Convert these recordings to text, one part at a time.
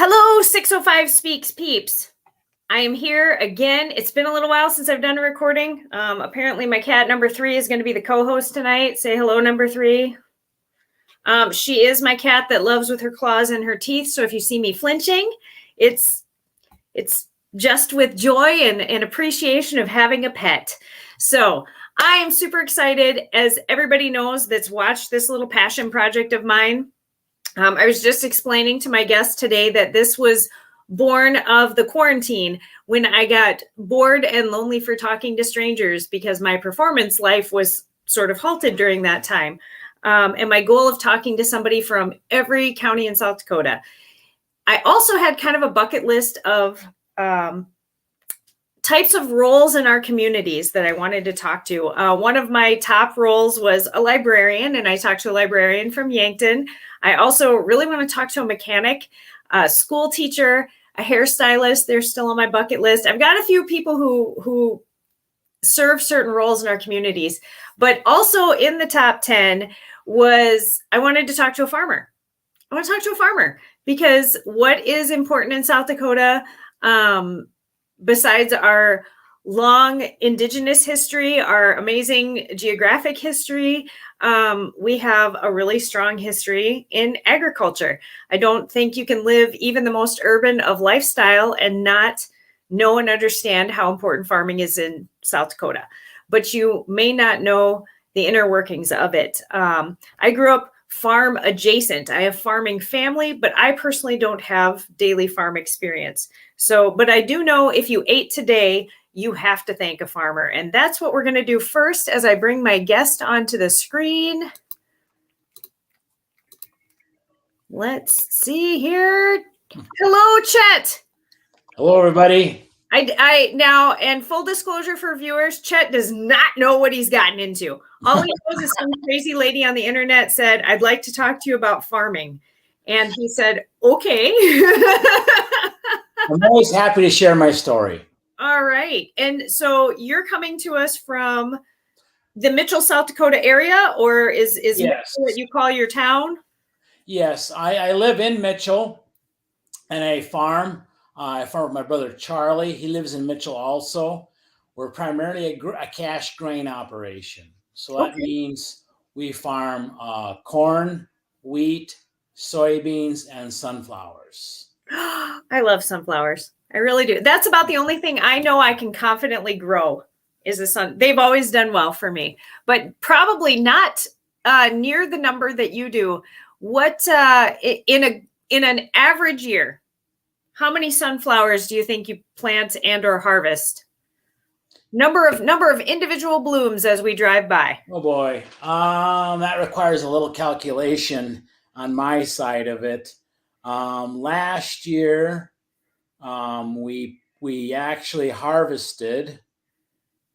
Hello, 605 Speaks peeps. I am here again. It's been a little while since I've done a recording. Apparently my cat number 3 is going to be the co-host tonight. Say hello, number 3. She is my cat that loves with her claws and her teeth. So if you see me flinching, it's just with joy and appreciation of having a pet. So I am super excited, as everybody knows that's watched this little passion project of mine. I was just explaining to my guest today that this was born of the quarantine when I got bored and lonely for talking to strangers because my performance life was sort of halted during that time. And my goal of talking to somebody from every county in South Dakota. I also had kind of a bucket list of types of roles in our communities that I wanted to talk to. One of my top roles was a librarian, and I talked to a librarian from Yankton. I also really want to talk to a mechanic, a school teacher, a hairstylist. They're still on my bucket list. I've got a few people who serve certain roles in our communities, but also in the top 10 was I wanted to talk to a farmer. I want to talk to a farmer because what is important in South Dakota, besides our long indigenous history, our amazing geographic history, we have a really strong history in agriculture. I don't think you can live even the most urban of lifestyle and not know and understand how important farming is in South Dakota. But you may not know the inner workings of it. I grew up farm adjacent. I have farming family, but I personally don't have daily farm experience. So, but I do know if you ate today, you have to thank a farmer. And that's what we're going to do first as I bring my guest onto the screen. Let's see here. Hello, Chet. Hello, everybody. I now, and full disclosure for viewers, Chet does not know what he's gotten into. All he knows is some crazy lady on the internet said, "I'd like to talk to you about farming." And he said, "Okay." I'm always happy to share my story. All right. And so you're coming to us from the Mitchell, South Dakota area, or is Yes. Mitchell what you call your town? Yes, I live in Mitchell and I farm. I farm with my brother Charlie. He lives in Mitchell also. We're primarily a cash grain operation. So that means we farm corn, wheat, soybeans, and sunflowers. I love sunflowers. I really do. That's about the only thing I know I can confidently grow is the sun. They've always done well for me, but probably not near the number that you do. What in an average year, how many sunflowers do you think you plant and or harvest? Number of individual blooms as we drive by. Oh boy, that requires a little calculation on my side of it. Last year, we actually harvested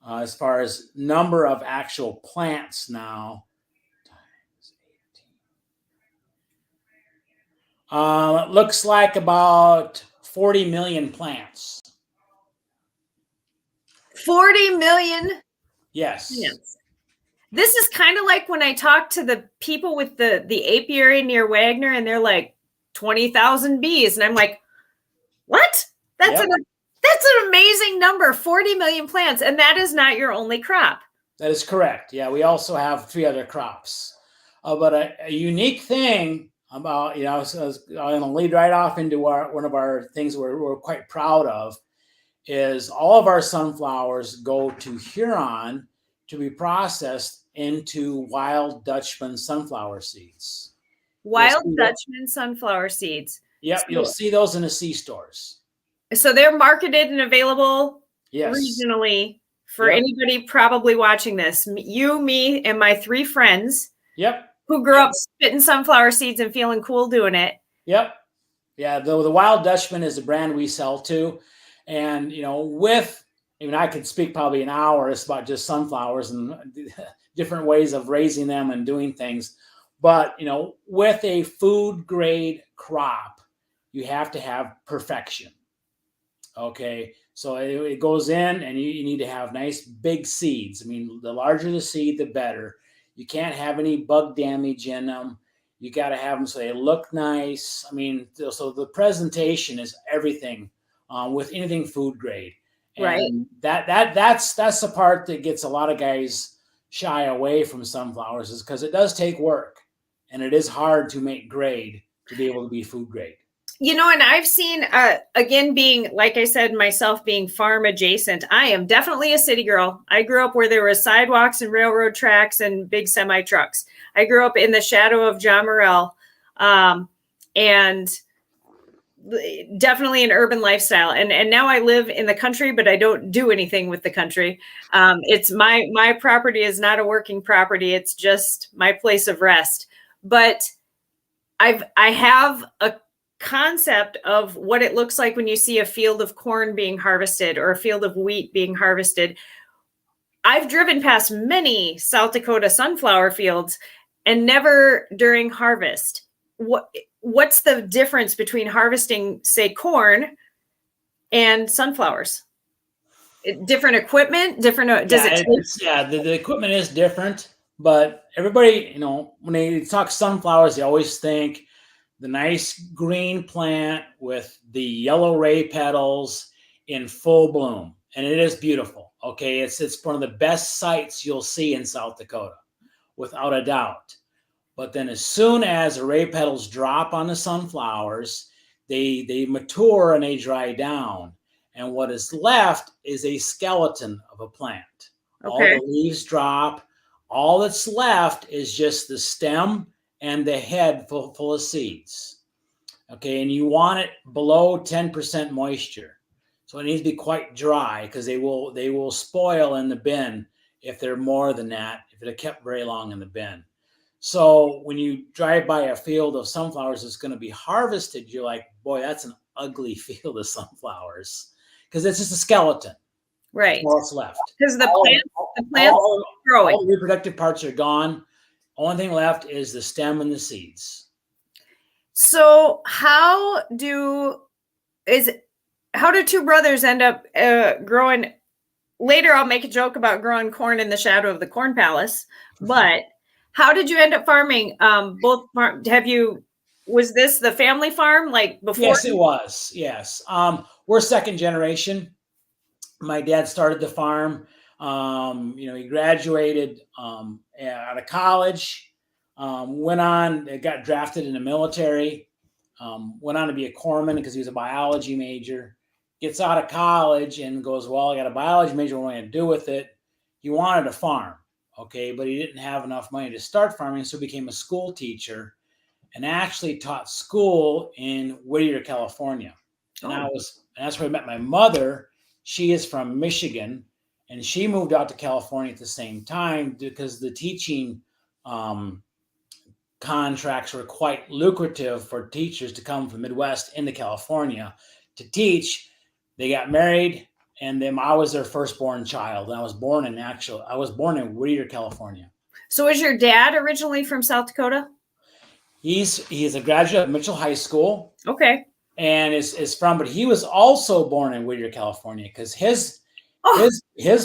as far as number of actual plants now. It looks like about 40 million plants. 40 million? Yes. Plants. This is kind of like when I talk to the people with the apiary near Wagner and they're like 20,000 bees. And I'm like, what? That's an amazing number, 40 million plants. And that is not your only crop. That is correct. Yeah, we also have 3 other crops. But a unique thing about, so I'm going to lead right off into one of our things we're quite proud of is all of our sunflowers go to Huron to be processed into Wild Dutchman sunflower seeds. Wild Dutchman sunflower seeds. Yep, you'll see those in the C-stores. So they're marketed and available yes. regionally for anybody probably watching this. You, me, and my 3 friends. Yep. Who grew up spitting sunflower seeds and feeling cool doing it. Yep. Yeah, the Wild Dutchman is the brand we sell to. And, I could speak probably an hour about just sunflowers and different ways of raising them and doing things. But, with a food grade crop, you have to have perfection. Okay. So it goes in and you need to have nice big seeds. I mean, the larger the seed, the better. You can't have any bug damage in them. You got to have them so they look nice. I mean, so the presentation is everything with anything food grade. Right. And that's the part that gets a lot of guys shy away from sunflowers, is because it does take work, and it is hard to make grade to be able to be food grade. And I've seen, again, being, like I said, myself being farm adjacent, I am definitely a city girl. I grew up where there were sidewalks and railroad tracks and big semi trucks. I grew up in the shadow of John Morrell, and definitely an urban lifestyle. And now I live in the country, but I don't do anything with the country. It's my property is not a working property. It's just my place of rest. But I have a concept of what it looks like when you see a field of corn being harvested or a field of wheat being harvested. I've driven past many South Dakota sunflower fields and never during harvest. What's the difference between harvesting, say, corn and sunflowers? Different equipment, different. The equipment is different, but everybody, when they talk sunflowers, they always think the nice green plant with the yellow ray petals in full bloom. And it is beautiful. Okay. It's one of the best sights you'll see in South Dakota, without a doubt. But then as soon as the ray petals drop on the sunflowers, they mature and they dry down. And what is left is a skeleton of a plant. Okay. All the leaves drop. All that's left is just the stem and the head full of seeds. Okay, and you want it below 10% moisture. So it needs to be quite dry, because they will spoil in the bin if they're more than that, if they're kept very long in the bin. So when you drive by a field of sunflowers that's going to be harvested, you're like, boy, that's an ugly field of sunflowers, because it's just a skeleton. Right. That's all that's left. Because the plants growing. All the reproductive parts are gone. Only thing left is the stem and the seeds. So how do two brothers end up growing? Later, I'll make a joke about growing corn in the shadow of the Corn Palace. But how did you end up farming? Was this the family farm like before? Yes, it was. Yes. We're second generation. My dad started the farm. He graduated out of college, went on, got drafted in the military, went on to be a corpsman because he was a biology major, gets out of college and goes, well, I got a biology major, what am I going to do with it? He wanted a farm, okay, but he didn't have enough money to start farming, so he became a school teacher and actually taught school in Whittier, California. And that's where I met my mother. She is from Michigan, and she moved out to California at the same time because the teaching contracts were quite lucrative for teachers to come from the Midwest into California to teach. They got married, and then I was their firstborn child. And I was born in Whittier, California. So is your dad originally from South Dakota? He's a graduate of Mitchell High School. Okay. And but he was also born in Whittier, California, because his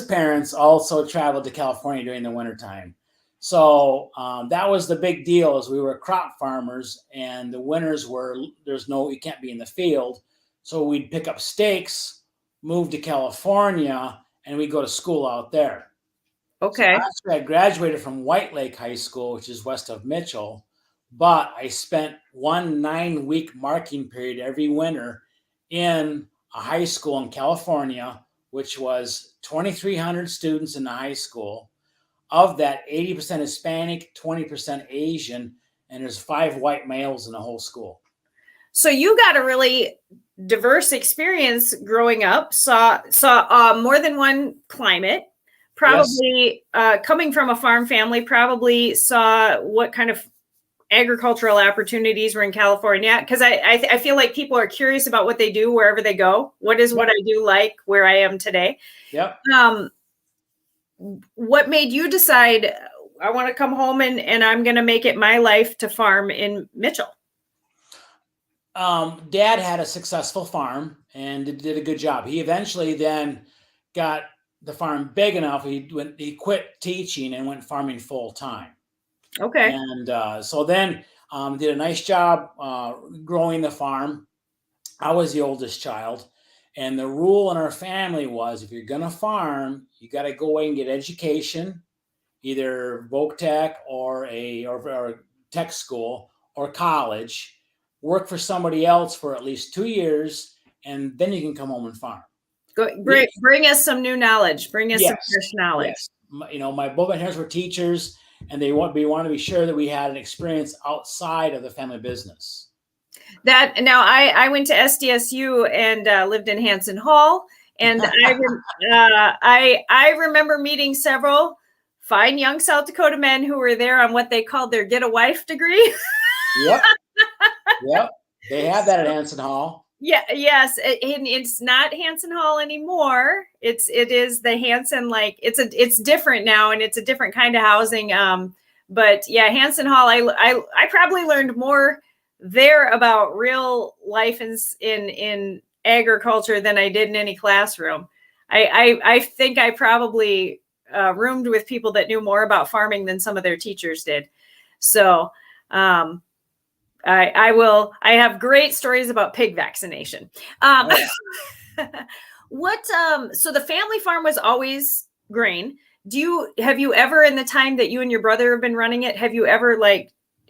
parents also traveled to California during the wintertime. So that was the big deal, is we were crop farmers, and the winters you can't be in the field. So we'd pick up stakes, move to California, and we'd go to school out there. Okay. So actually, I graduated from White Lake High School, which is west of Mitchell, but I spent 1 9-week marking period every winter in a high school in California, which was 2,300 students in the high school. Of that, 80% Hispanic, 20% Asian, and there's 5 white males in the whole school. So you got a really diverse experience growing up, saw more than one climate, probably. Yes. Coming from a farm family, probably saw what kind of agricultural opportunities were in California, because I feel like people are curious about what they do wherever they go. What I do like where I am today? Yep. What made you decide I want to come home and I'm going to make it my life to farm in Mitchell? Dad had a successful farm and did a good job. He eventually then got the farm big enough. He quit teaching and went farming full time. Okay. And so then Did a nice job growing the farm. I was the oldest child. And the rule in our family was if you're going to farm, you got to go away and get education, either voc tech or a tech school or college, work for somebody else for at least 2 years, and then you can come home and farm. Bring us some new knowledge. Bring us some Yes, fresh knowledge. yes. Both my parents were teachers, and we want to be sure that we had an experience outside of the family business. That now I went to SDSU and lived in Hanson Hall, and I remember meeting several fine young South Dakota men who were there on what they called their get a wife degree. Yep. Yep. They have that at Hanson Hall. Yeah. Yes. It's not Hanson Hall anymore. It is the Hanson, it's different now, and it's a different kind of housing. But yeah, Hanson Hall, I probably learned more there about real life in agriculture than I did in any classroom. I think I probably roomed with people that knew more about farming than some of their teachers did. So, I have great stories about pig vaccination. So the family farm was always grain. Have you ever, in the time that you and your brother have been running it, have you ever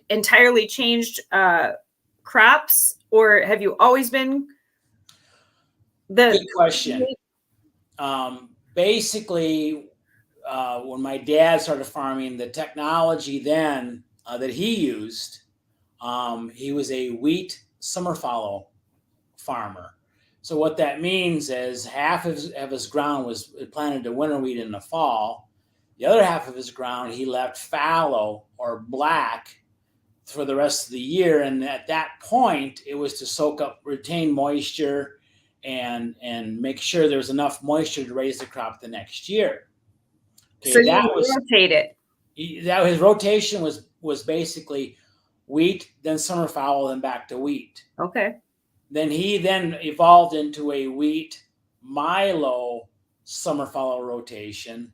entirely changed crops, or have you always been Good question. Basically, when my dad started farming, the technology then that he used, he was a wheat summer fallow farmer. So what that means is half of his ground was planted to winter wheat in the fall. The other half of his ground he left fallow or black for the rest of the year. And at that point, it was to retain moisture and make sure there was enough moisture to raise the crop the next year. Okay, so you rotate it. His rotation was basically wheat, then summer fallow, then back to wheat. Okay. Then he evolved into a wheat milo summer fallow rotation,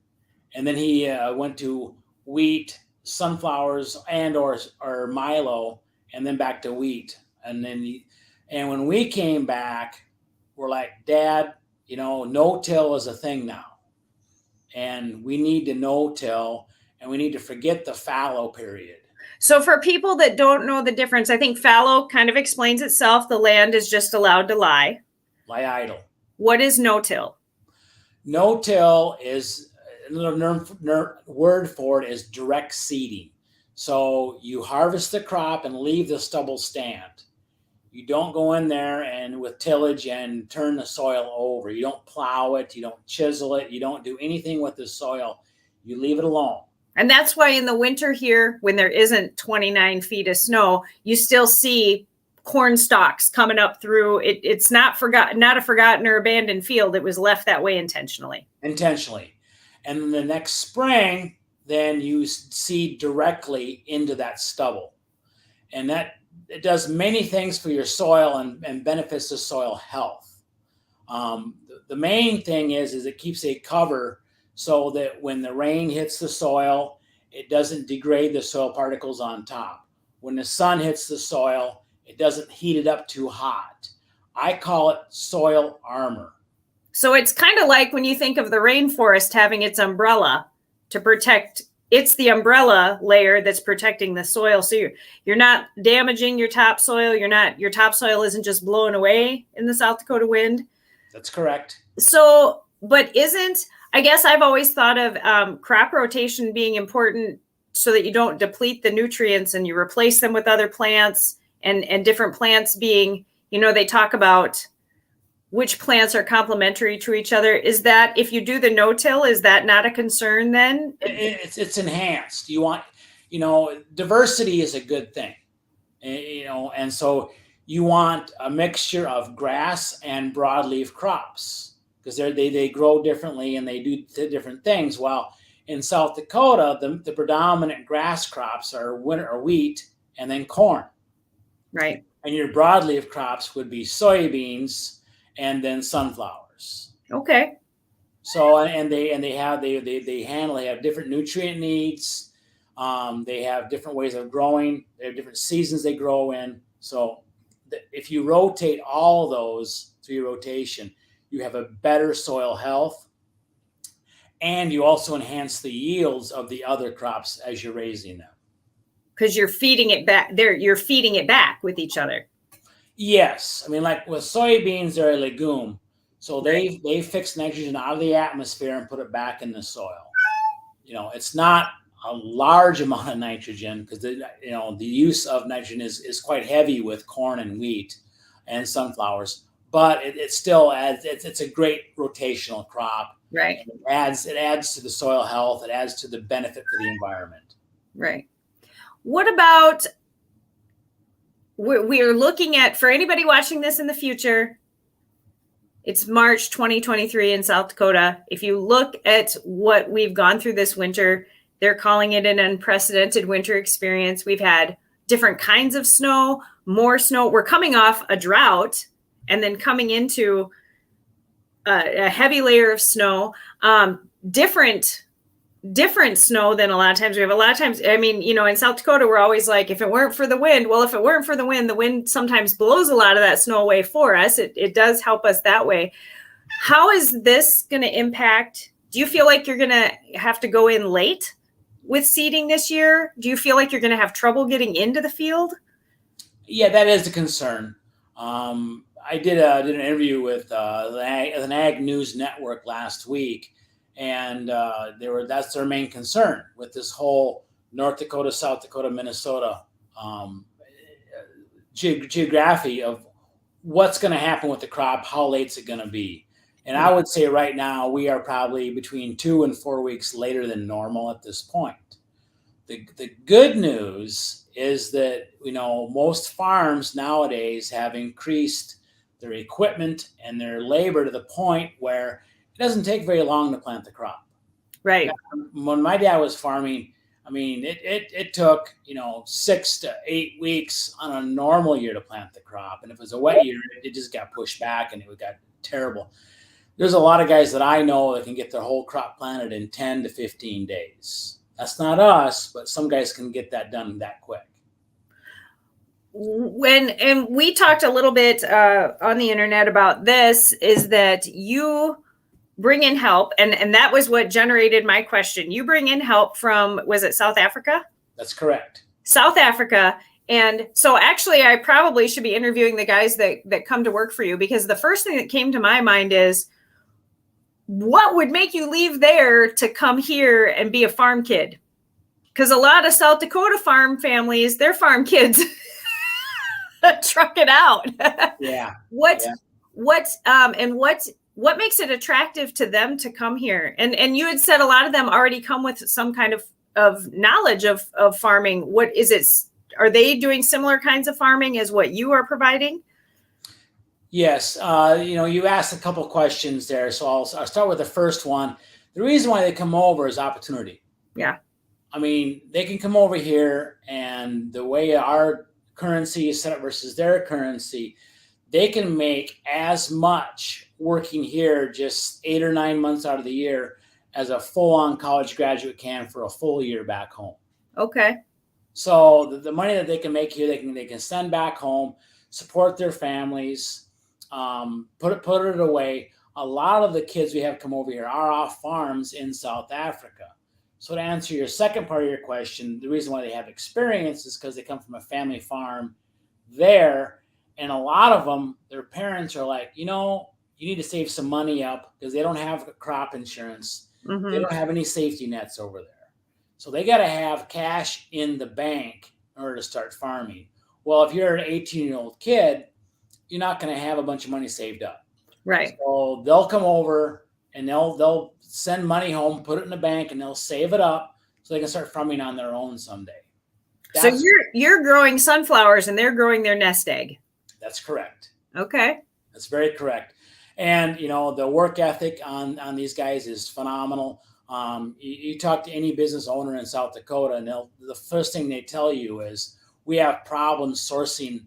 and then he went to wheat, sunflowers, and or milo, and then back to wheat. And when we came back, we're like, Dad, no-till is a thing now, and we need to no-till, and we need to forget the fallow period. So for people that don't know the difference, I think fallow kind of explains itself. The land is just allowed to lie idle. What is no-till? No-till is another word for it is direct seeding. So you harvest the crop and leave the stubble stand. You don't go in there and with tillage and turn the soil over. You don't plow it. You don't chisel it. You don't do anything with the soil. You leave it alone. And that's why in the winter here, when there isn't 29 feet of snow, you still see corn stalks coming up through it. It's not a forgotten or abandoned field. It was left that way intentionally. And then the next spring, then you seed directly into that stubble. And that it does many things for your soil and benefits the soil health. The main thing is it keeps a cover so that when the rain hits the soil, it doesn't degrade the soil particles on top. When the sun hits the soil, it doesn't heat it up too hot. I call it soil armor. So it's kind of like when you think of the rainforest having its umbrella to protect. It's the umbrella layer that's protecting the soil. So you're not damaging your topsoil. Your topsoil isn't just blown away in the South Dakota wind. That's correct. So, but I guess I've always thought of crop rotation being important so that you don't deplete the nutrients and you replace them with other plants and different plants being, they talk about which plants are complementary to each other. Is that, if you do the no-till, is that not a concern then? It's enhanced. You want, diversity is a good thing, and so you want a mixture of grass and broadleaf crops because they grow differently and they do different things. While in South Dakota, the predominant grass crops are wheat and then corn. Right. And your broadleaf crops would be soybeans and then sunflowers. Okay. So they have different nutrient needs. They have different ways of growing. They have different seasons they grow in. So if you rotate all those through your rotation, you have a better soil health, and you also enhance the yields of the other crops as you're raising them. Because you're feeding it back there. You're feeding it back with each other. Yes. I mean, like with soybeans, they're a legume. So they fix nitrogen out of the atmosphere and put it back in the soil. It's not a large amount of nitrogen because the use of nitrogen is quite heavy with corn and wheat and sunflowers, but it still adds. It's a great rotational crop. Right. It adds to the soil health. It adds to the benefit for the environment. Right. What about, we are looking at, for anybody watching this in the future, it's March 2023 in South Dakota. If you look at what we've gone through this winter, they're calling it an unprecedented winter experience. We've had different kinds of snow, more snow. We're coming off a drought and then coming into a heavy layer of snow, different snow than a lot of times. We have a lot of times, I mean, in South Dakota, we're always like, if it weren't for the wind, the wind sometimes blows a lot of that snow away for us. It does help us that way. How is this going to impact? Do you feel like you're going to have to go in late with seeding this year? Do you feel like you're going to have trouble getting into the field? Yeah, that is a concern. I did an interview with an Ag News Network last week, and that's their main concern with this whole North Dakota, South Dakota, Minnesota geography of what's going to happen with the crop, how late's it going to be. And I would say right now we are probably between 2 and 4 weeks later than normal at this point. The good news is that most farms nowadays have increased their equipment and their labor to the point where it doesn't take very long to plant the crop. Right. When my dad was farming, I mean, it took 6 to 8 weeks on a normal year to plant the crop, and if it was a wet year, it just got pushed back and it got terrible. There's a lot of guys that I know that can get their whole crop planted in 10 to 15 days. That's not us, but some guys can get that done that quick. And we talked a little bit on the internet about this, is that you bring in help, and that was what generated my question. You bring in help from, was it South Africa? That's correct. South Africa. And so actually I probably should be interviewing the guys that come to work for you, because the first thing that came to my mind is, what would make you leave there to come here and be a farm kid? Because a lot of South Dakota farm families, their farm kids truck it out. Yeah. What makes it attractive to them to come here? And you had said a lot of them already come with some kind of knowledge of farming. What is it? Are they doing similar kinds of farming as what you are providing? Yes. You asked a couple questions there. So I'll start with the first one. The reason why they come over is opportunity. Yeah. I mean, they can come over here, and the way our currency is set up versus their currency, they can make as much working here just 8 or 9 months out of the year as a full-on college graduate can for a full year back home. Okay. So the money that they can make here, they can send back home, support their families, put it away. A lot of the kids we have come over here are off farms in South Africa. So to answer your second part of your question, the reason why they have experience is because they come from a family farm there. And a lot of them, their parents are like, you need to save some money up because they don't have crop insurance. Mm-hmm. They don't have any safety nets over there. So they got to have cash in the bank in order to start farming. Well, if you're an 18-year-old kid, you're not going to have a bunch of money saved up. Right. So they'll come over and they'll send money home, put it in the bank, and they'll save it up so they can start farming on their own someday. So you're growing sunflowers and they're growing their nest egg. That's correct. Okay. That's very correct. And, the work ethic on these guys is phenomenal. You talk to any business owner in South Dakota, and the first thing they tell you is, we have problems sourcing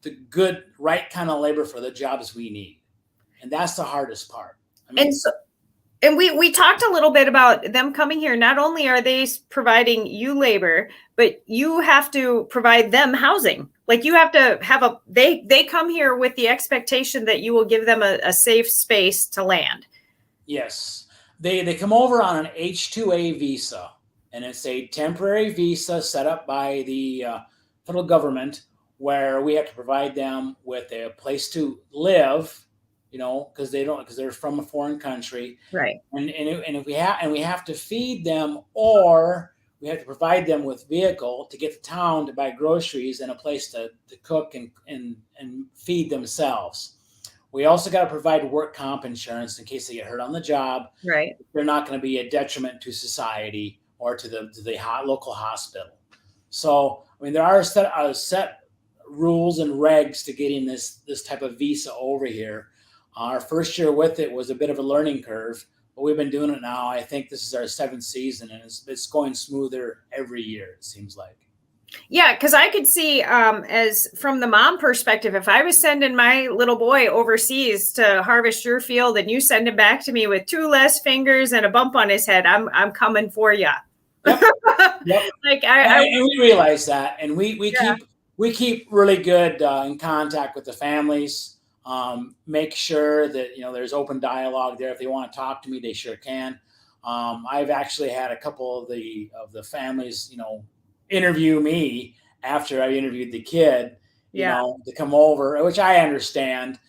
the good, right kind of labor for the jobs we need. And that's the hardest part. And we talked a little bit about them coming here. Not only are they providing you labor, but you have to provide them housing. Like you have to have they come here with the expectation that you will give them a safe space to land. Yes. They come over on an H-2A visa, and it's a temporary visa set up by the federal government where we have to provide them with a place to live, because they're from a foreign country. Right. And if we have to feed them, or we have to provide them with vehicle to get to town to buy groceries and a place to cook and feed themselves. We also got to provide work comp insurance in case they get hurt on the job. Right. They're not going to be a detriment to society or to the local hospital. So, I mean, there are set rules and regs to getting this type of visa over here. Our first year with it was a bit of a learning curve, but we've been doing it now. I think this is our 7th season, and it's going smoother every year, it seems like. Yeah, because I could see, as from the mom perspective, if I was sending my little boy overseas to harvest your field and you send him back to me with 2 less fingers and a bump on his head, I'm coming for you. Yep. Yep. Like and we realize that, and we Yeah. keep really good in contact with the families. Make sure that there's open dialogue there. If they want to talk to me, they sure can. I've actually had a couple of the families, interview me after I interviewed the kid, to come over, which I understand.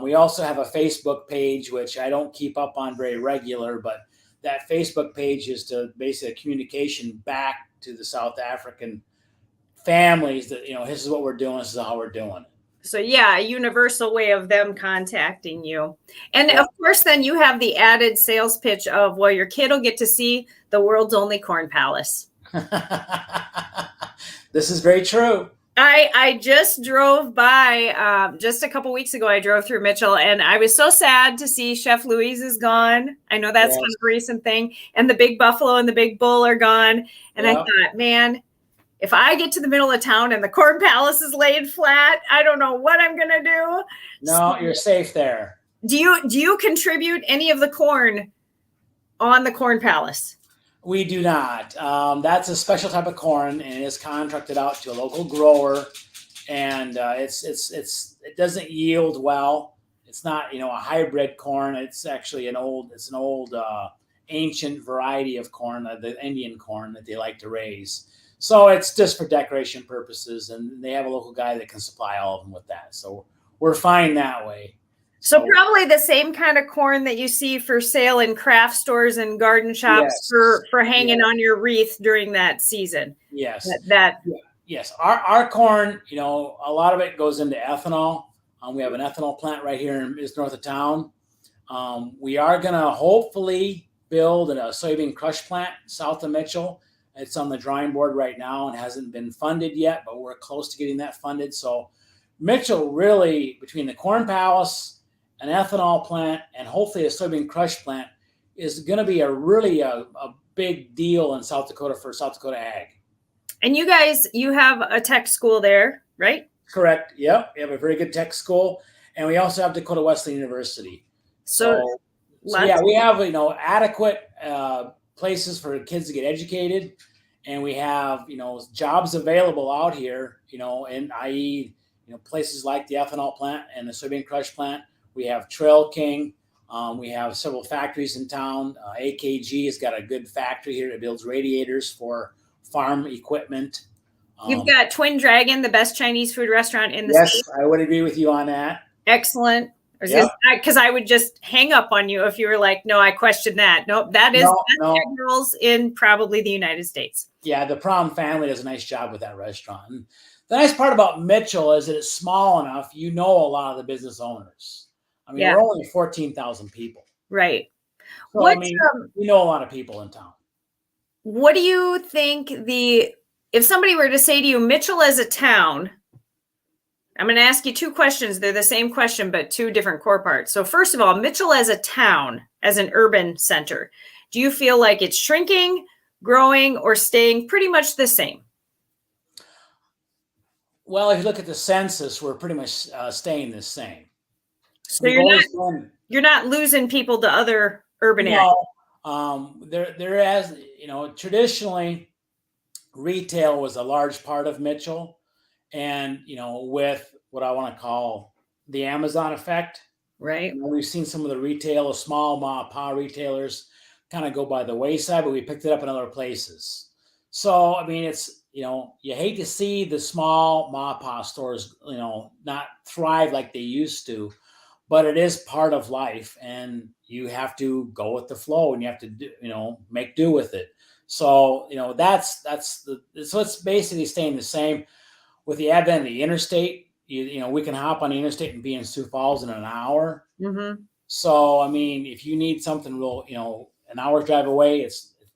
We also have a Facebook page, which I don't keep up on very regular, but that Facebook page is to basically communication back to the South African families that, this is what we're doing, this is how we're doing it. So yeah, a universal way of them contacting you. And of course, then you have the added sales pitch of, well, your kid will get to see the world's only corn palace. This is very true. I just drove by just a couple weeks ago. I drove through Mitchell, and I was so sad to see Chef Louise is gone. I know that's kind of a recent thing. And the Big Buffalo and the Big Bull are gone. And I thought, man, if I get to the middle of town and the corn palace is laid flat, I don't know what I'm going to do. No, you're safe there. Do you contribute any of the corn on the corn palace? We do not. That's a special type of corn, and it's contracted out to a local grower, and it doesn't yield well. It's not a hybrid corn. It's actually an old ancient variety of corn, the Indian corn that they like to raise. So it's just for decoration purposes, and they have a local guy that can supply all of them with that. So we're fine that way. So probably the same kind of corn that you see for sale in craft stores and garden shops for hanging on your wreath during that season. Yes. Yes. Our corn, a lot of it goes into ethanol. We have an ethanol plant right here just north of town. We are going to hopefully build a soybean crush plant south of Mitchell. It's on the drawing board right now and hasn't been funded yet, but we're close to getting that funded. So Mitchell really, between the corn palace, an ethanol plant, and hopefully a soybean crush plant, is going to be a big deal in South Dakota for South Dakota ag. And you have a tech school there, right? Correct. Yep. We have a very good tech school, and we also have Dakota Wesleyan University. So yeah, we have adequate places for kids to get educated, and we have jobs available out here. And i.e. places like the ethanol plant and the soybean crush plant. We have Trail King. We have several factories in town. AKG has got a good factory here that builds radiators for farm equipment. You've got Twin Dragon, the best Chinese food restaurant in the state. Yes, I would agree with you on that. Excellent. Because I would just hang up on you if you were like, no, I question that. Nope, that is best egg rolls in probably the United States. Yeah, the Prom family does a nice job with that restaurant. And the nice part about Mitchell is that it's small enough, a lot of the business owners. I mean, we're only 14,000 people. Right. So, we know a lot of people in town. What do you think if somebody were to say to you, Mitchell as a town, I'm going to ask you 2 questions. They're the same question, but 2 different core parts. So first of all, Mitchell as a town, as an urban center, do you feel like it's shrinking, growing, or staying pretty much the same? Well, if you look at the census, we're pretty much staying the same. So you're not losing people to other urban area? No, there has, traditionally retail was a large part of Mitchell, and with what I want to call the Amazon effect, Right. we've seen some of the retail, small ma and pa retailers, kind of go by the wayside, but we picked it up in other places. So I mean, it's you hate to see the small ma and pa stores, not thrive like they used to, but it is part of life, and you have to go with the flow, and you have to do, make do with it. So so it's basically staying the same with the advent of the interstate. We can hop on the interstate and be in Sioux Falls in an hour. Mm-hmm. So I mean, if you need something real, an hour's drive away,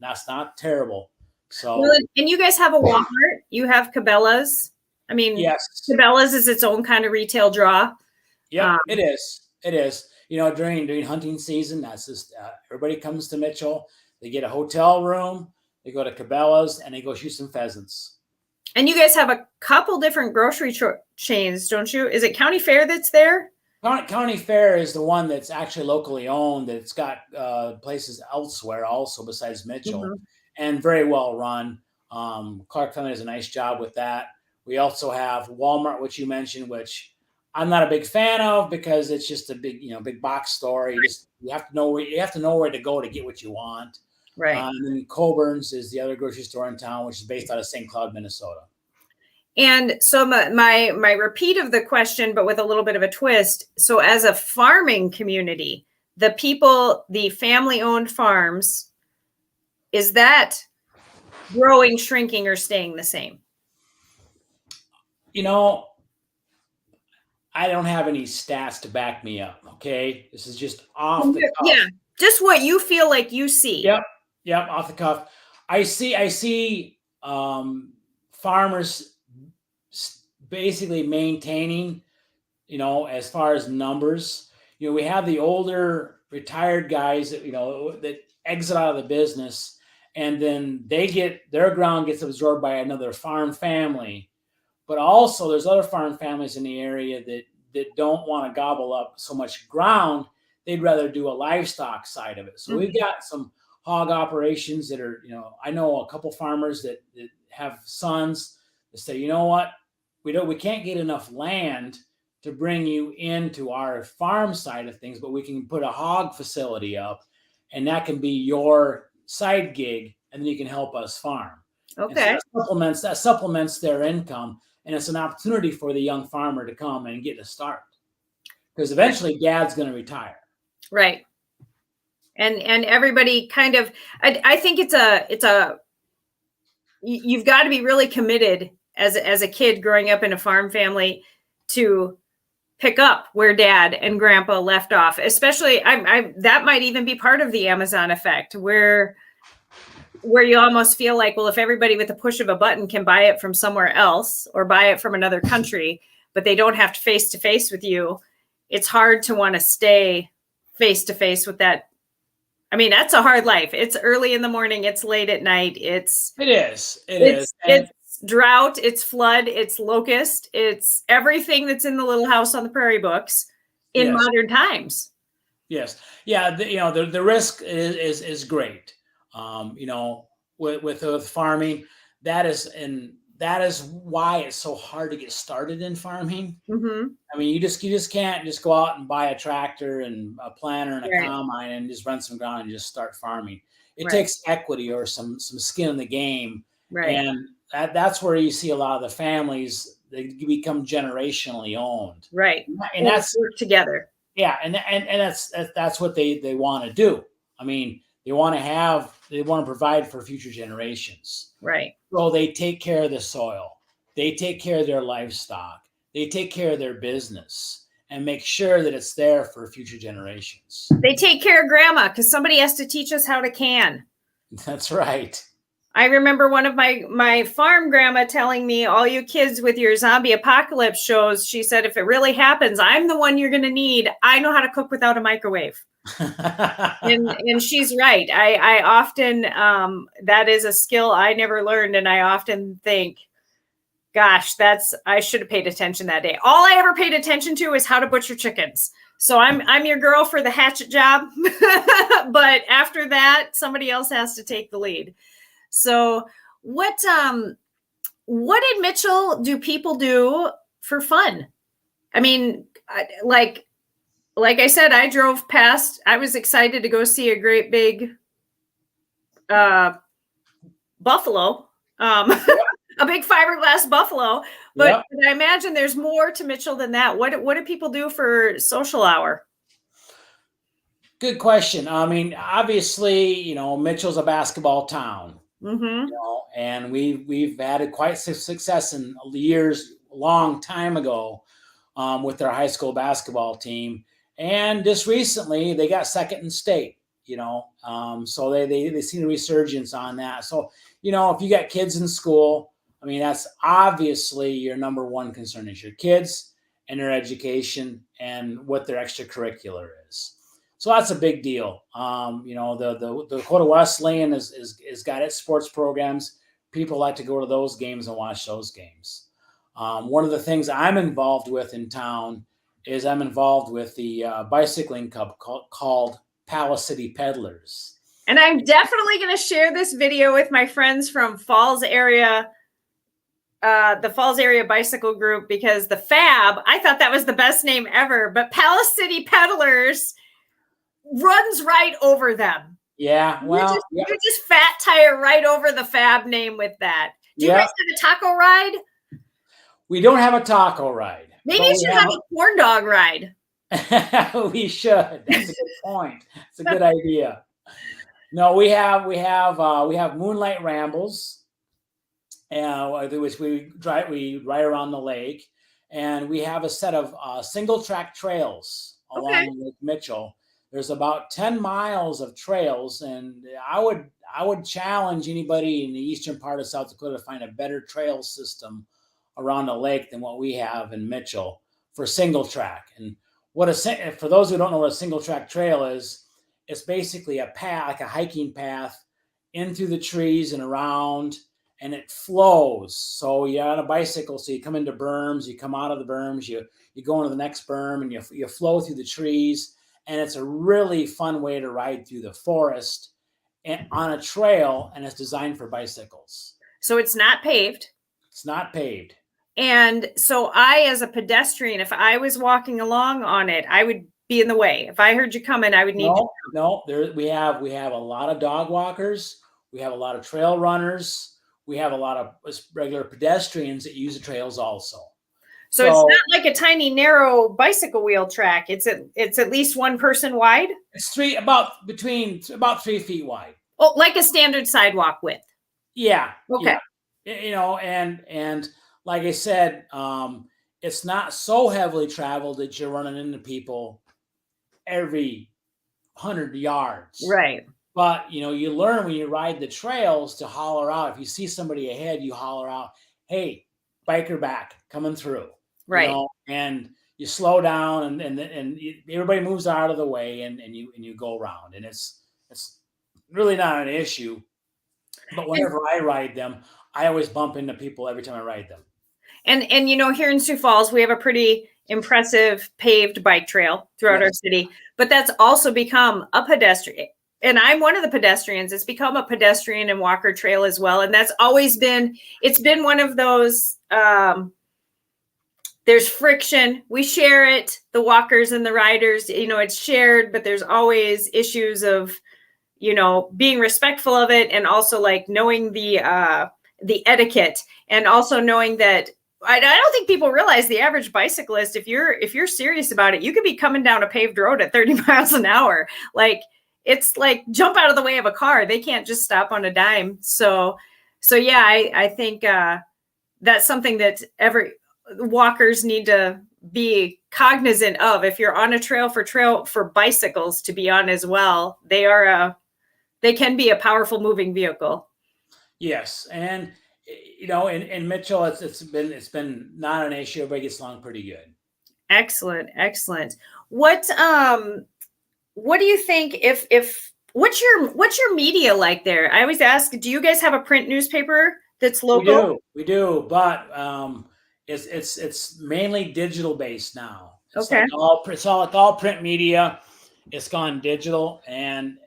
that's not terrible. So Well, and you guys have a Walmart. You have Cabela's. I mean, yes, Cabela's is its own kind of retail draw. yeah, it is. It is. During hunting season, that's just everybody comes to Mitchell. They get a hotel room. They go to Cabela's and they go shoot some pheasants. And you guys have a couple different grocery chains, don't you? Is it County Fair that's there? County Fair is the one that's actually locally owned. It's got places elsewhere also besides Mitchell, Mm-hmm. and very well run. Clark County does a nice job with that. We also have Walmart, which you mentioned, which I'm not a big fan of because it's just a big box store. You have to know where to go to get what you want. Right. And then Coburn's is the other grocery store in town, which is based out of St. Cloud, Minnesota. And so my repeat of the question, but with a little bit of a twist. So as a farming community, the family-owned farms, is that growing, shrinking, or staying the same? I don't have any stats to back me up. Okay. This is just off the cuff. Yeah. Just what you feel like you see. Yep. Off the cuff. I see farmers basically maintaining, as far as numbers. We have the older retired guys that exit out of the business, and then their ground gets absorbed by another farm family. But also there's other farm families in the area that don't want to gobble up so much ground. They'd rather do a livestock side of it. So we've got some hog operations that are, I know a couple farmers that have sons that say, you know what, we can't get enough land to bring you into our farm side of things, but we can put a hog facility up, and that can be your side gig, and then you can help us farm. Okay. So that supplements their income, and it's an opportunity for the young farmer to come and get a start, because eventually dad's going to retire. Right. And everybody kind of, I think you've got to be really committed as a kid growing up in a farm family to pick up where dad and grandpa left off. Especially, that might even be part of the Amazon effect, where you almost feel like, well, if everybody with the push of a button can buy it from somewhere else or buy it from another country, but they don't have to face with you, it's hard to want to stay face to face with that. I mean, that's a hard life. It's early in the morning. It's late at night. It is. It's drought. It's flood. It's locust. It's everything that's in the Little House on the Prairie books in modern times. Yes. Yeah. The risk is great. With farming, that is why it's so hard to get started in farming. Mm-hmm. I mean, you just can't just go out and buy a tractor and a planter and a combine and just run some ground and just start farming. It takes equity or some skin in the game. Right. And that's where you see a lot of the families, they become generationally owned. Right. And that's work together. Yeah. And that's what they want to do. I mean, they want to provide for future generations. Right. So they take care of the soil. They take care of their livestock. They take care of their business and make sure that it's there for future generations. They take care of grandma because somebody has to teach us how to can. That's right. I remember one of my farm grandma telling me, all you kids with your zombie apocalypse shows, she said, if it really happens, I'm the one you're going to need. I know how to cook without a microwave. and she's right. I often, that is a skill I never learned. And I often think, gosh, I should have paid attention that day. All I ever paid attention to is how to butcher chickens. So I'm your girl for the hatchet job, but after that, somebody else has to take the lead. So what in Mitchell do people do for fun? I mean, like I said, I drove past. I was excited to go see a great big buffalo, a big fiberglass buffalo. But I imagine there's more to Mitchell than that. What do people do for social hour? Good question. I mean, obviously, Mitchell's a basketball town, and we've had quite success in years, a long time ago, with their high school basketball team. And just recently, they got second in state. So they seen a resurgence on that. So if you got kids in school, I mean, that's obviously your number one concern is your kids and their education and what their extracurricular is. So that's a big deal. The Dakota Wesleyan is got its sports programs. People like to go to those games and watch those games. One of the things I'm involved with in town is I'm involved with the bicycling club called Palace City Peddlers. And I'm definitely going to share this video with my friends from Falls area, the Falls area bicycle group, because the Fab, I thought that was the best name ever, but Palace City Peddlers runs right over them. Yeah, well, you just fat tire right over the Fab name with that. Do you guys have a taco ride? We don't have a taco ride. Maybe you should have a corn dog ride. We should. That's a good point. It's a good idea. No, we have Moonlight Rambles, which we ride around the lake, and we have a set of single track trails along Lake Mitchell. There's about 10 miles of trails, and I would challenge anybody in the eastern part of South Dakota to find a better trail system around the lake than what we have in Mitchell for single track. And for those who don't know what a single track trail is, it's basically a path, like a hiking path, in through the trees and around, and it flows. So you're on a bicycle, so you come into berms, you come out of the berms, you go into the next berm, and you flow through the trees. And it's a really fun way to ride through the forest and on a trail, and it's designed for bicycles. So it's not paved. It's not paved. And so I, as a pedestrian, if I was walking along on it, I would be in the way. If I heard you coming, I would need to. No, we have a lot of dog walkers. We have a lot of trail runners. We have a lot of regular pedestrians that use the trails also. So it's not like a tiny, narrow bicycle wheel track. It's at least one person wide. It's about 3 feet wide. Oh, like a standard sidewalk width. Yeah. Okay. Yeah. And like I said, it's not so heavily traveled that you're running into people every 100 yards. Right. But you learn when you ride the trails to holler out. If you see somebody ahead, you holler out, "Hey, biker back, coming through." Right. And you slow down and everybody moves out of the way and you go around, and it's really not an issue. But whenever I ride them, I always bump into people every time I ride them. And here in Sioux Falls, we have a pretty impressive paved bike trail throughout our city, but that's also become a pedestrian. And I'm one of the pedestrians. It's become a pedestrian and walker trail as well. And that's always been one of those, there's friction. We share it, the walkers and the riders, it's shared, but there's always issues of, being respectful of it. And also like knowing the etiquette, and also knowing that I don't think people realize the average bicyclist, if you're serious about it, you could be coming down a paved road at 30 miles an hour. Like, it's like jump out of the way of a car. They can't just stop on a dime. So yeah, I think that's something that every walkers need to be cognizant of. If you're on a trail for bicycles to be on as well, they can be a powerful moving vehicle. Yes, and in Mitchell, it's been not an issue. Everybody gets along pretty good. Excellent. What do you think what's your media like there? I always ask, do you guys have a print newspaper that's local? We do, but it's mainly digital based now. It's Okay. like all print media. It's gone digital, and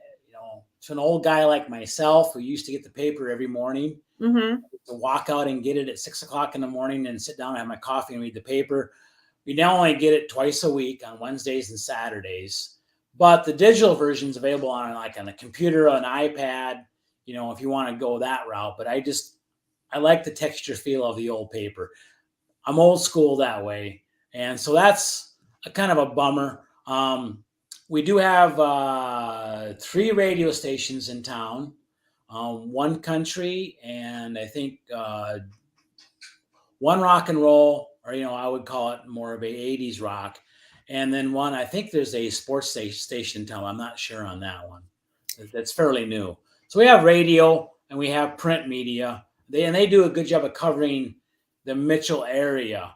to an old guy like myself who used to get the paper every morning, Mm-hmm. to walk out and get it at 6 o'clock in the morning and sit down and have my coffee and read the paper. We now only get it twice a week on Wednesdays and Saturdays, but the digital version is available on a computer, an iPad, if you want to go that route. But I like the texture feel of the old paper. I'm old school that way. And so that's a kind of a bummer. We do have 3 radio stations in town, one country, and I think one rock and roll, or I would call it more of a 80s rock, and then one, I think there's a sports station in town. I'm not sure on that one. That's fairly new. So we have radio and we have print media. They do a good job of covering the Mitchell area.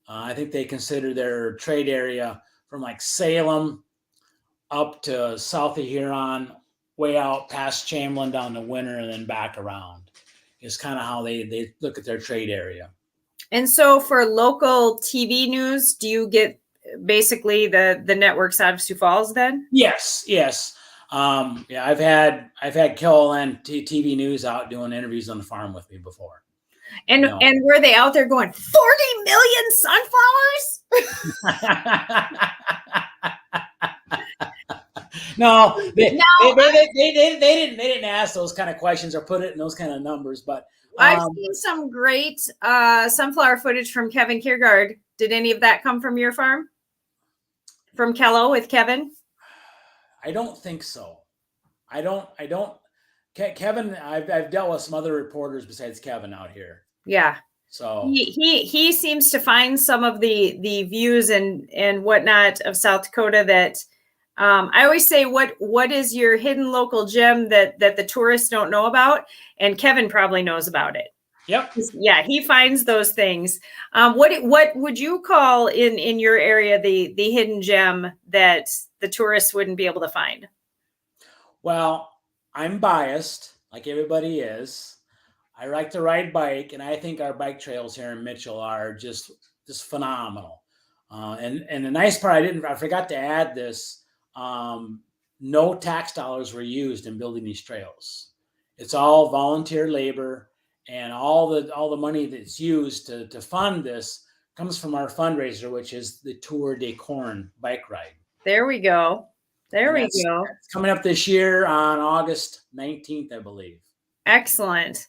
I think they consider their trade area from like Salem up to south of Huron, way out past Chamberlain down to Winter, and then back around. Is kind of how they look at their trade area. And so for local TV news, do you get basically the networks out of Sioux Falls then? Yes. Yeah, I've had KLN TV News out doing interviews on the farm with me before. And were they out there going 40 million sunflowers? No, they didn't ask those kind of questions or put it in those kind of numbers. But I've seen some great sunflower footage from Kevin Kiergaard. Did any of that come from your farm? From Kello with Kevin? I don't think so. I don't. Kevin, I've dealt with some other reporters besides Kevin out here. Yeah. So he seems to find some of the views and whatnot of South Dakota that I always say, what is your hidden local gem that the tourists don't know about? And Kevin probably knows about it. Yep. Yeah, he finds those things. What would you call in your area the hidden gem that the tourists wouldn't be able to find? Well, I'm biased, like everybody is. I like to ride bike, and I think our bike trails here in Mitchell are just phenomenal. And the nice part, I forgot to add this. No tax dollars were used in building these trails. It's all volunteer labor, and all the money that's used to fund this comes from our fundraiser, which is the Tour de Corn bike ride. There we go. It's coming up this year on August 19th, I believe. Excellent.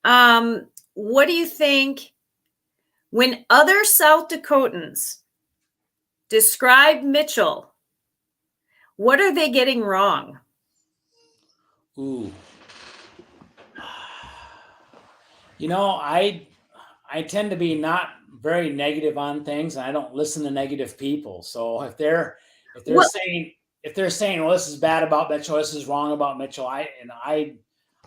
What do you think when other South Dakotans describe Mitchell? What are they getting wrong? Ooh. I tend to be not very negative on things, and I don't listen to negative people. So if they're saying, well, this is bad about Mitchell, this is wrong about Mitchell, I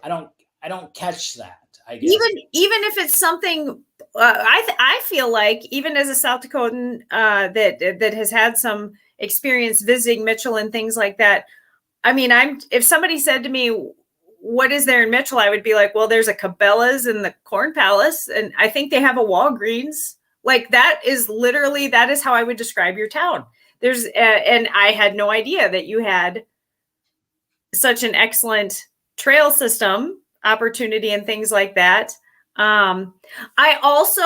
don't catch that. I guess even if it's something I feel like, even as a South Dakotan that has had some experience visiting Mitchell and things like that. I mean, if somebody said to me, what is there in Mitchell? I would be like, well, there's a Cabela's and the Corn Palace, and I think they have a Walgreens. Like that is how I would describe your town. There's and I had no idea that you had such an excellent trail system opportunity and things like that. I also,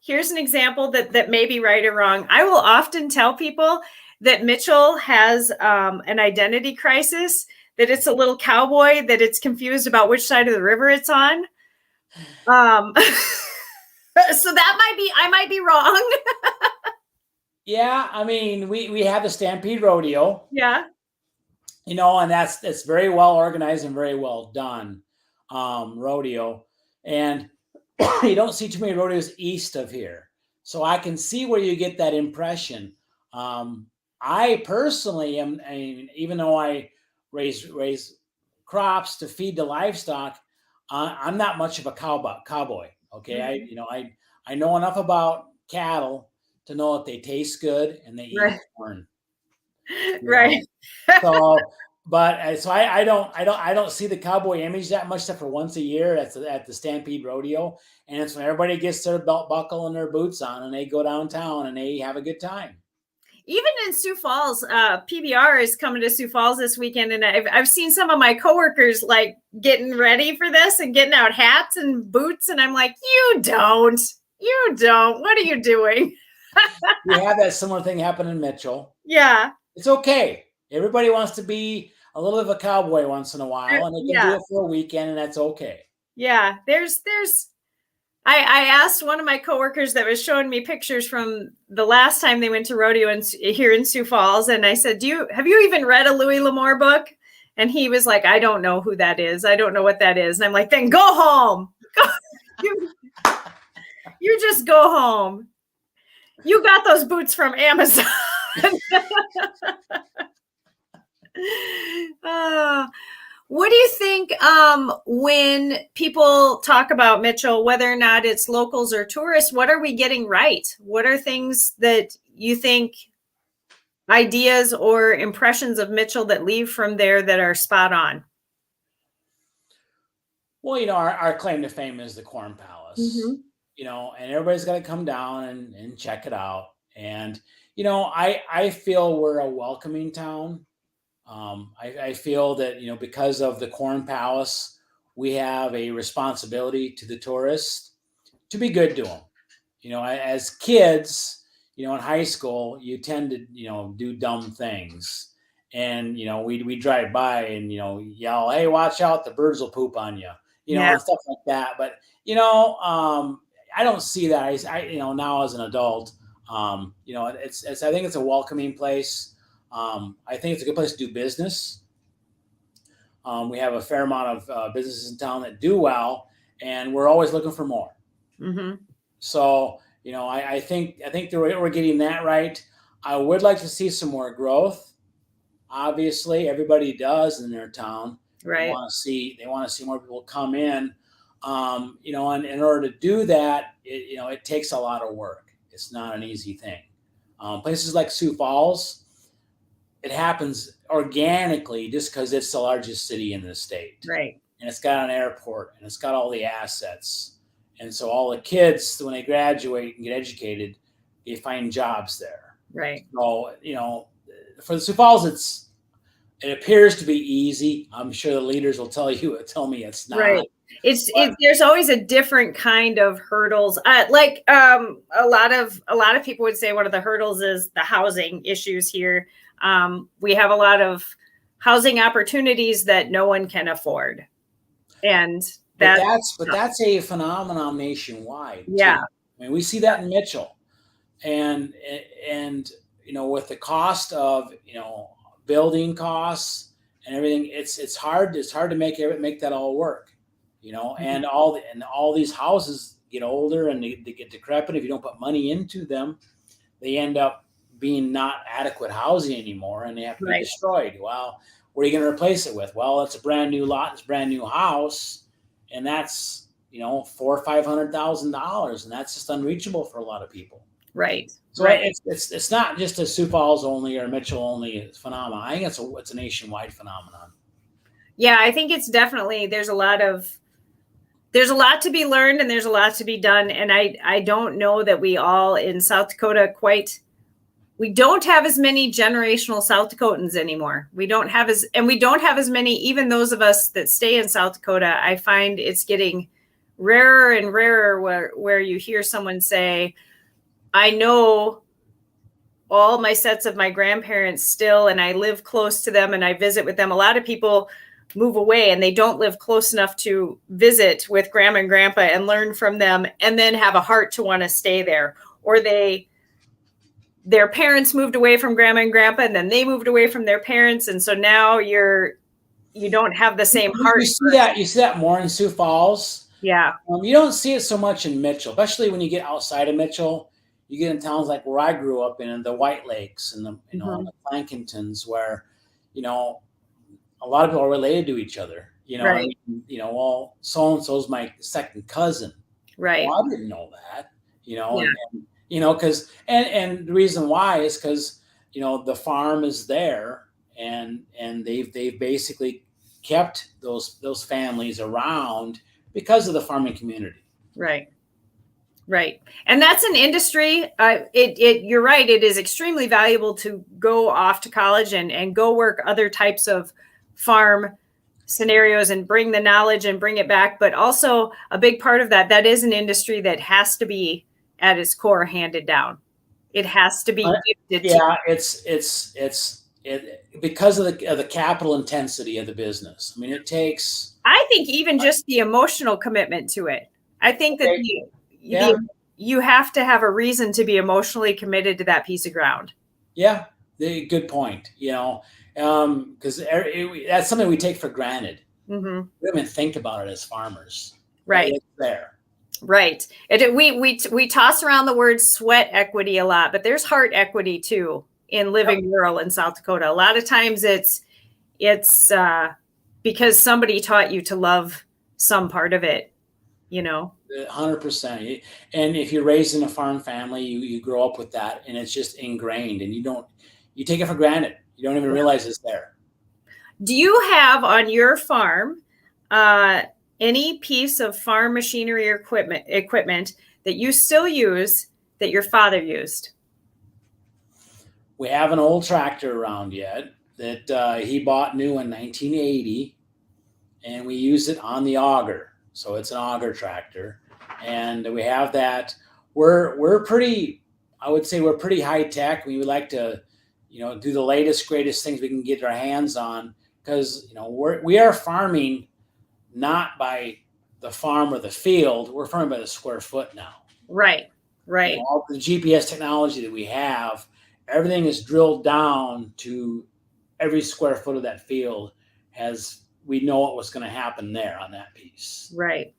here's an example that may be right or wrong. I will often tell people that Mitchell has an identity crisis, that it's a little cowboy, that it's confused about which side of the river it's on. So I might be wrong. Yeah, I mean, we have the Stampede Rodeo. Yeah. And it's very well organized and very well done rodeo. And you don't see too many rodeos east of here. So I can see where you get that impression. I personally am, even though I raise crops to feed the livestock, I'm not much of a cowboy. Okay. Mm-hmm. I know enough about cattle to know that they taste good and they eat corn. Right. So I don't see the cowboy image that much, except for once a year at the Stampede Rodeo, and it's when everybody gets their belt buckle and their boots on and they go downtown and they have a good time. Even in Sioux Falls, PBR is coming to Sioux Falls this weekend, and I've seen some of my coworkers like getting ready for this and getting out hats and boots, and I'm like, you don't. What are you doing? We have that similar thing happen in Mitchell. Yeah. It's okay. Everybody wants to be a little bit of a cowboy once in a while, and they can do it for a weekend, and that's okay. Yeah. I asked one of my coworkers that was showing me pictures from the last time they went to rodeo here in Sioux Falls. And I said, have you even read a Louis L'Amour book? And he was like, I don't know who that is. I don't know what that is. And I'm like, then go home. You just go home. You got those boots from Amazon. What do you think when people talk about Mitchell, whether or not it's locals or tourists, what are we getting right? What are things that you think, ideas or impressions of Mitchell that leave from there that are spot on? Well, our claim to fame is the Corn Palace, and everybody's got to come down and check it out. And, I feel we're a welcoming town. I feel that, because of the Corn Palace, we have a responsibility to the tourists to be good to them. As kids, in high school, you tend to, do dumb things. And, we drive by and, yell, hey, watch out, the birds will poop on you, and stuff like that. But, I don't see that. Now as an adult, I think it's a welcoming place. I think it's a good place to do business. We have a fair amount of businesses in town that do well, and we're always looking for more. So, I think that we're getting that right. I would like to see some more growth. Obviously, everybody does in their town. Right. They want to see more people come in. And in order to do that, it takes a lot of work. It's not an easy thing. Places like Sioux Falls, it happens organically just because it's the largest city in the state. Right. And it's got an airport and it's got all the assets. And so all the kids, when they graduate and get educated, they find jobs there. Right. So, for the Sioux Falls, it appears to be easy. I'm sure the leaders will tell me it's not. Right. There's always a different kind of hurdles. A lot of people would say one of the hurdles is the housing issues here. We have a lot of housing opportunities that no one can afford. And that's a phenomenon nationwide. Yeah. Too. I mean, we see that in Mitchell and with the cost of, building costs and everything, it's hard to make that all work, and all these houses get older and they get decrepit. If you don't put money into them, they end up being not adequate housing anymore and they have to be destroyed. Well, what are you going to replace it with? Well, it's a brand new lot, it's a brand new house, and that's $400,000 or $500,000, and that's just unreachable for a lot of people. Right. So it's not just a Sioux Falls only or Mitchell only phenomenon. I think it's a nationwide phenomenon. Yeah, I think it's definitely there's a lot to be learned and there's a lot to be done. And I don't know that we all in South Dakota we don't have as many generational South Dakotans anymore. We don't have as many, even those of us that stay in South Dakota. I find it's getting rarer and rarer where you hear someone say, I know all my sets of my grandparents still, and I live close to them and I visit with them. A lot of people move away and they don't live close enough to visit with grandma and grandpa and learn from them and then have a heart to want to stay there. Or their parents moved away from grandma and grandpa and then they moved away from their parents. And so now you don't have the same heart. You see that more in Sioux Falls. Yeah. You don't see it so much in Mitchell, especially when you get outside of Mitchell. You get in towns like where I grew up in the White Lakes and the the Plankingtons, where a lot of people are related to each other. Right. Well, so and so's my second cousin. Right. Well, I didn't know that. Because and the reason why is because the farm is there and they've basically kept those families around because of the farming community. Right. Right. And that's an industry. You're right. It is extremely valuable to go off to college and go work other types of farm scenarios and bring the knowledge and bring it back. But also a big part of that is an industry that has to be at its core handed down. It has to be gifted. Yeah, it because of the capital intensity of the business. I mean, it takes. I think even just the emotional commitment to it. I think that you have to have a reason to be emotionally committed to that piece of ground. Yeah, good point. Because that's something we take for granted. Mm-hmm. We don't even think about it as farmers. Right. It's there. Right. We toss around the word sweat equity a lot, but there's heart equity too in living rural in South Dakota. A lot of times it's because somebody taught you to love some part of it, 100%. And if you're raised in a farm family, you grow up with that, and it's just ingrained, and you take it for granted. You don't even realize it's there. Do you have on your farm any piece of farm machinery or equipment that you still use that your father used? We have an old tractor around yet that he bought new in 1980, and we use it on the auger. So it's an auger tractor, and we have that. We're pretty, I would say we're pretty high tech. We would like to, do the latest, greatest things we can get our hands on, because we are farming not by the farm or the field. We're farming by the square foot now. Right. All the GPS technology that we have, everything is drilled down to every square foot of that field. We know what was going to happen there on that piece. Right.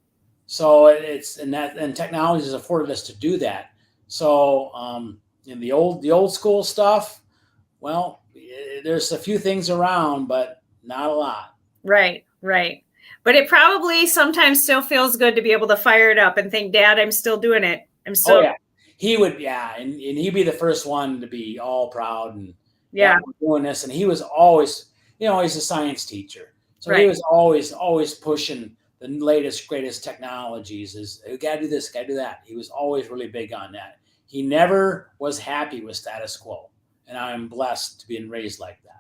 So and technology has afforded us to do that. So in the old school stuff, well, there's a few things around, but not a lot. Right. But it probably sometimes still feels good to be able to fire it up and think, Dad, I'm still doing it. I'm still. Oh, yeah. He would, and he'd be the first one to be all proud and we're doing this. And he was always, he's a science teacher. So he was always pushing the latest, greatest technologies. Is we got to do this, got to do that. He was always really big on that. He never was happy with status quo, and I'm blessed to be raised like that.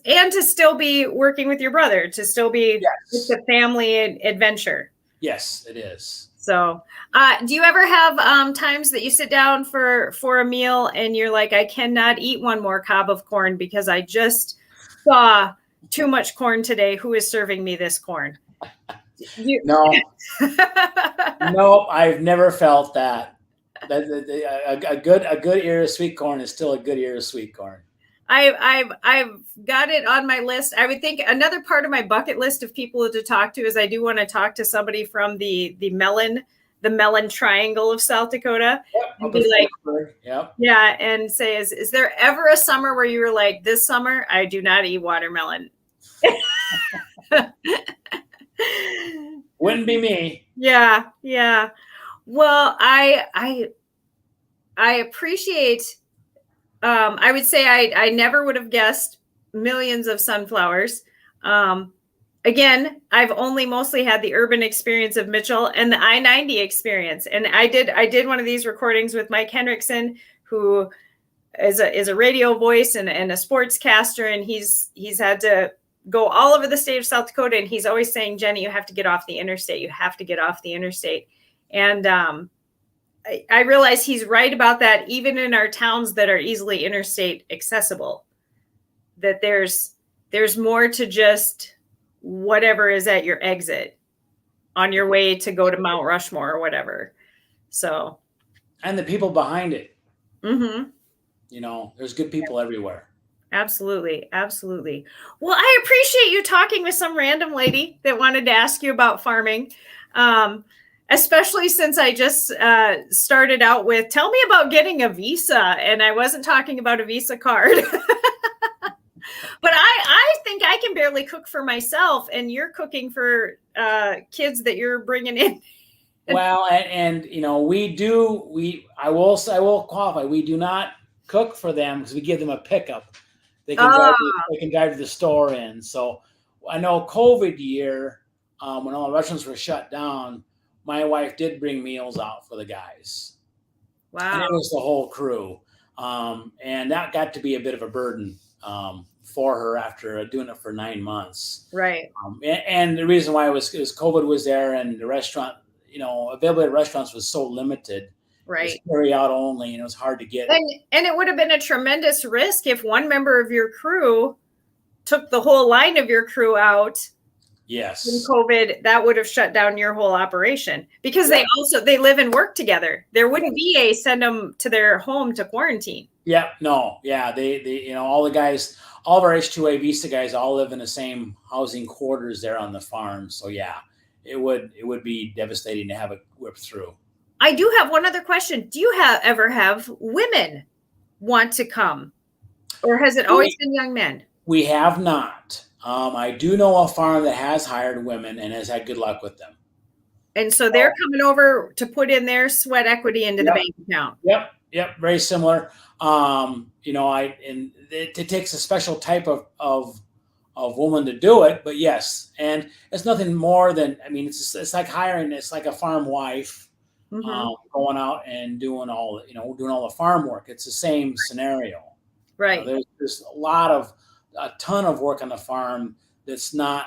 And to still be working with your brother, to still be with the family adventure. Yes, it is. So, do you ever have times that you sit down for a meal and you're like, I cannot eat one more cob of corn because I just saw too much corn today. Who is serving me this corn? No, I've never felt that. A good ear of sweet corn is still a good ear of sweet corn. I've got it on my list. I would think another part of my bucket list of people to talk to is I do want to talk to somebody from the melon triangle of South Dakota. And be like, and say, is there ever a summer where you were like, this summer I do not eat watermelon? Wouldn't be me. Yeah. Well, I appreciate. I would say I never would have guessed millions of sunflowers. Again, I've only mostly had the urban experience of Mitchell and the I-90 experience. And I did one of these recordings with Mike Henriksen, who is a radio voice and a sportscaster. And he's had to go all over the state of South Dakota. And he's always saying, Jenny, you have to get off the interstate. You have to get off the interstate. And I realize he's right about that. Even in our towns that are easily interstate accessible, that there's more to just whatever is at your exit on your way to go to Mount Rushmore or whatever. So, and the people behind it, mm-hmm. There's good people everywhere. Absolutely. Well, I appreciate you talking with some random lady that wanted to ask you about farming. Especially since I just started out with, tell me about getting a visa. And I wasn't talking about a Visa card. But I think I can barely cook for myself. And you're cooking for kids that you're bringing in. Well, and I will qualify. We do not cook for them because we give them a pickup. They can drive to the store in. So I know COVID year, when all the restaurants were shut down, my wife did bring meals out for the guys. And Wow. it was the whole crew. And that got to be a bit of a burden for her after doing it for 9 months. Right. And the reason why was COVID was there, and the restaurant, availability at restaurants was so limited. Right. It was carry out only, and it was hard to get. And it would have been a tremendous risk if one member of your crew took the whole line of your crew out. Yes. In COVID, that would have shut down your whole operation, because they live and work together. There wouldn't be a send them to their home to quarantine. Yeah, no. Yeah. They all the guys, all of our H2A visa guys all live in the same housing quarters there on the farm. So yeah, it would be devastating to have it whipped through. I do have one other question. Do you ever have women want to come, or has it always been young men? We have not. I do know a farm that has hired women and has had good luck with them. And so they're coming over to put in their sweat equity into the bank account. Yep. Very similar. It takes a special type of woman to do it, but yes. And it's nothing more than, it's like hiring, it's like a farm wife. Going out and doing all the farm work. It's the same scenario. Right. There's a ton of work on the farm that's not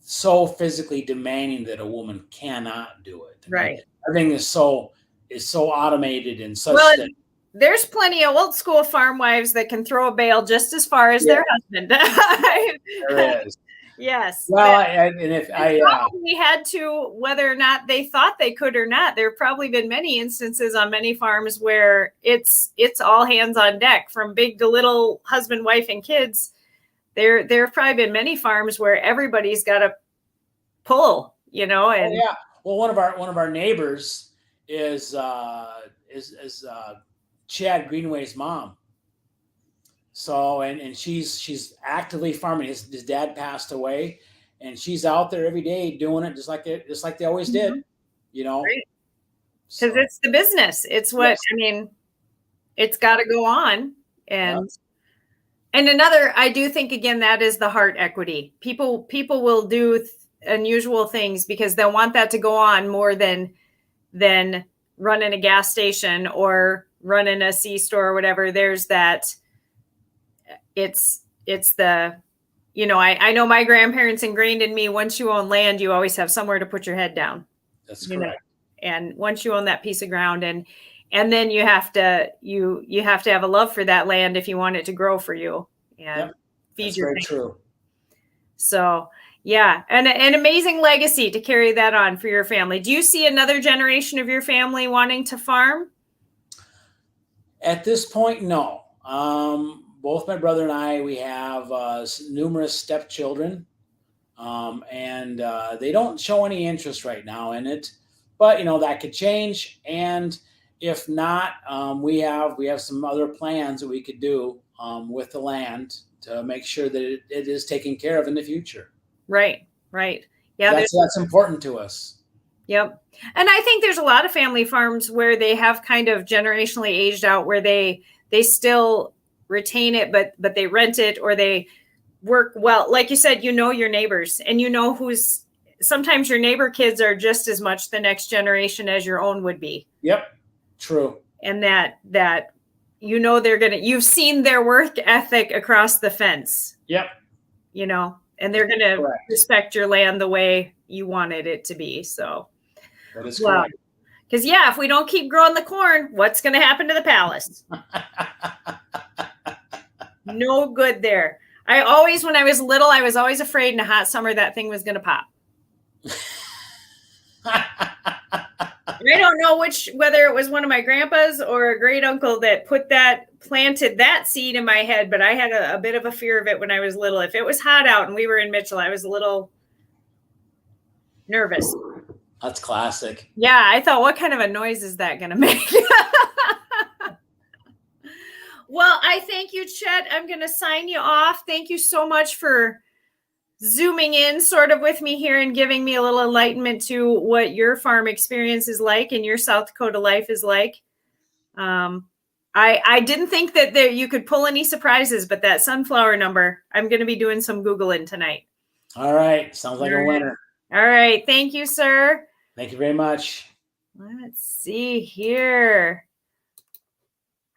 so physically demanding that a woman cannot do it. Right. Everything is so automated and such. Well, there's plenty of old school farm wives that can throw a bale just as far as their husband. There is. Yes. Well, and if I probably had to, whether or not they thought they could or not, there have probably been many instances on many farms where it's all hands on deck, from big to little, husband, wife, and kids. There have probably been many farms where everybody's got to pull, and Well, one of our neighbors is Chad Greenway's mom. So, and she's actively farming. His dad passed away, and she's out there every day doing it just like they always did, Right. Because it's the business. It's what, it's got to go on. And another, I do think, again, that is the heart equity. People will do unusual things because they'll want that to go on more than running a gas station or running a C-store or whatever. There's that. It's the, I know my grandparents ingrained in me, once you own land, you always have somewhere to put your head down. That's correct. And once you own that piece of ground, and then you have to have a love for that land if you want it to grow for you and feed your family. Very true. So yeah, and an amazing legacy to carry that on for your family. Do you see another generation of your family wanting to farm? At this point, no. Both my brother and I, we have numerous stepchildren, and they don't show any interest right now in it. But that could change, and if not, we have some other plans that we could do with the land to make sure that it is taken care of in the future. Right. Yeah, that's important to us. Yep. And I think there's a lot of family farms where they have kind of generationally aged out, where they still retain it, but they rent it, or they work well. Like you said, your neighbors, and who's, sometimes your neighbor kids are just as much the next generation as your own would be. Yep. True. And that you've seen their work ethic across the fence. Yep. And they're going to respect your land the way you wanted it to be. So that is correct. Because if we don't keep growing the corn, what's going to happen to the palace? No good there. When I was little, I was always afraid in a hot summer that thing was going to pop. I don't know whether it was one of my grandpas or a great uncle that planted that seed in my head, but I had a bit of a fear of it when I was little. If it was hot out and we were in Mitchell, I was a little nervous. That's classic. Yeah, I thought, what kind of a noise is that going to make? Well, I thank you, Chet. I'm going to sign you off. Thank you so much for zooming in sort of with me here and giving me a little enlightenment to what your farm experience is like and your South Dakota life is like. I didn't think that you could pull any surprises, but that sunflower number, I'm going to be doing some Googling tonight. All right. Sounds like a winner. All right. Thank you, sir. Thank you very much. Let's see here.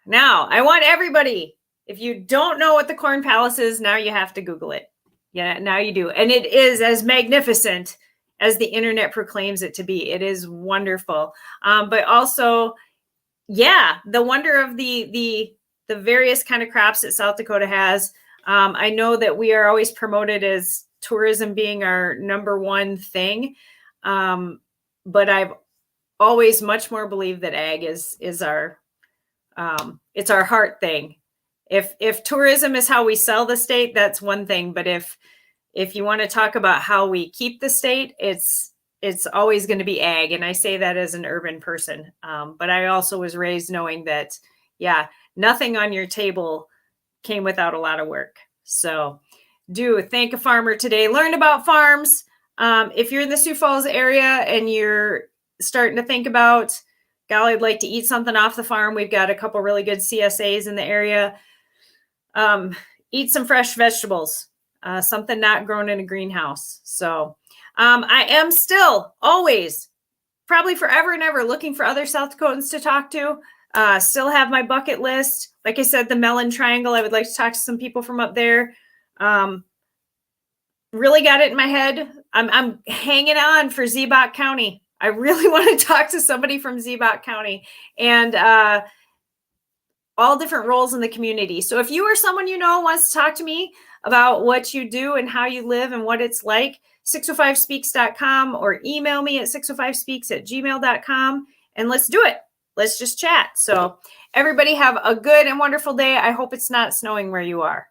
Now, I want everybody, if you don't know what the Corn Palace is, now you have to Google it. Yeah, now you do. And it is as magnificent as the internet proclaims it to be. It is wonderful. But also, yeah, the wonder of the various kind of crops that South Dakota has. I know that we are always promoted as tourism being our number one thing. But I've always much more believed that ag is our it's our heart thing. If tourism is how we sell the state, that's one thing. But if you want to talk about how we keep the state, it's always going to be ag. And I say that as an urban person. But I also was raised knowing that, yeah, nothing on your table came without a lot of work. So do thank a farmer today. Learn about farms. If you're in the Sioux Falls area and you're starting to think about, golly, I'd like to eat something off the farm, we've got a couple really good CSAs in the area. Eat some fresh vegetables, something not grown in a greenhouse. So I am still always, probably forever and ever, looking for other South Dakotans to talk to. Still have my bucket list. Like I said, the Melon Triangle, I would like to talk to some people from up there. Really got it in my head. I'm hanging on for Ziebach County. I really want to talk to somebody from Ziebach County and all different roles in the community. So if you or someone you know wants to talk to me about what you do and how you live and what it's like, 605speaks.com or email me at 605speaks@gmail.com and let's do it. Let's just chat. So everybody have a good and wonderful day. I hope it's not snowing where you are.